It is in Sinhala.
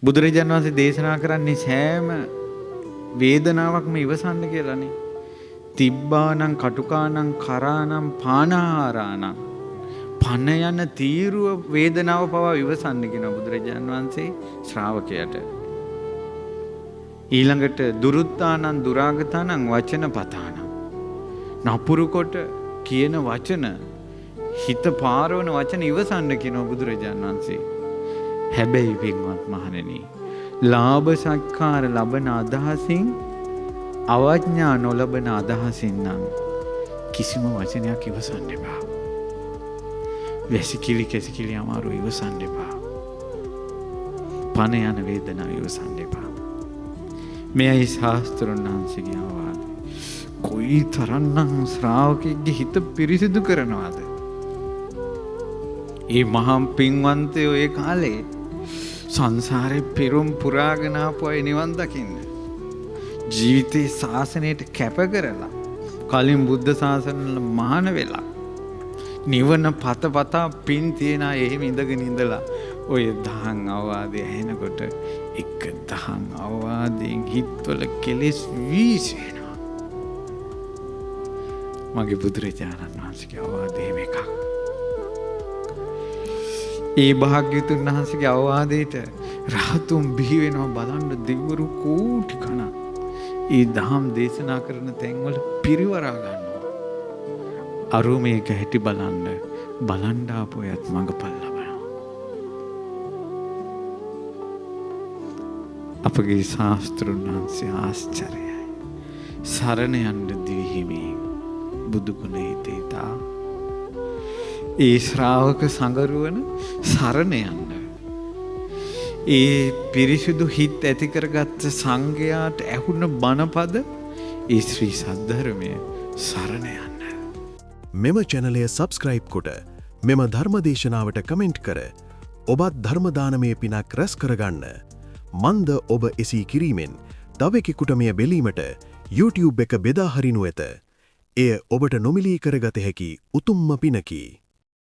බුදුරජාණන් වහන්සේ දේශනා කරන්නේ සෑම වේදනාවක්ම ඉවසන්න කියලානේ. තිබ්බානං කටුකානං කරානං පානාහාරානං පන යන තීරුව වේදනාව පවා ඉවසන්න කියන බුදුරජාණන් වහන්සේ ශ්‍රාවකයට. ඊළඟට දුරුත්තානං දුරාගතානං වචන පතානං නපුරු කොට කියන වචන හිත පාරවන වචන ඉවසන්න කියන බුදුරජාණන් වහන්සේ. හැබැයි පින්වත් මහණෙනි, ලාභ සත්කාර ලබන අදහසින් අවඥා නොලබන අදහසින් නම් කිසිම වචනයක් ඉවසන්න එපා. වැසිකිලි කැසිකිලි අමාරු ඉවසන්න එපා. පන යන වේදනාව ඉවසන්න එපා. මෙයයි ශාස්ත්‍රඥ වහන්සේගේ අවවාදය. කොයි තරම්නම් ශ්‍රාවකෙක්ගේ හිත පිරිසිදු කරනවද? ඒ මහා පින්වන්තයෝ ඒ කාලේ සංසාරේ පෙරම් පුරාගෙන ආපු අය නිවන් දකින්න ජීවිතේ ශාසනයට කැප කරලා කලින් බුද්ධ ශාසනවල මහාන වෙලා නිවන පතපතා පින් තියන අය එහෙම ඉඳගෙන ඉඳලා ඔය දහම් අවවාදය ඇහෙනකොට එක දහම් අවවාදයෙන් හිතවල කෙලෙස් වීසෙනවා. මගේ බුදුරජාණන් වහන්සේගේ අවවාදය මේක. ඒ භාග්‍යවතුන් වහන්සේගේ අවවාදයට රහතුන් බිහි වෙනවා බලන්න දෙවිවරු කෝටි ගණන්. ඒ දහම් දේශනා කරන තැන්වල පිරිවරා ගන්නවා. අරුමේක හැටි බලන්න ආපුවයත් මඟපල් ලබනවා. අපගේ ශාස්ත්‍රඥ වහන්සේ ආශ්චර්යයි. සරණ යන්න දිවිහිමි බුදු ගුණ හිතේතා. ඒ ශ්‍රාවක සංගරුවන සරණ යන්න. ඒ පිරිසිදු හිත් ඇති කරගත්ත සංඝයාට ඇහුණ බණපද ඒ ශ්‍රී සද්ධර්මය සරණ යන්න. මෙම චැනලය සබස්ක්‍රයිබ් කොට මෙම ධර්මදේශනාවට කමෙන්ට් කර ඔබත් ධර්මදානමය පිනක් රැස් කරගන්න. මන්ද ඔබ එසී කිරීමෙන් තවෙකෙකුට මෙය බෙලීමට YouTube එක බෙදාහරිනු ඇත. එය ඔබට නොමිලී කරගත හැකි උතුම්ම පිනකි.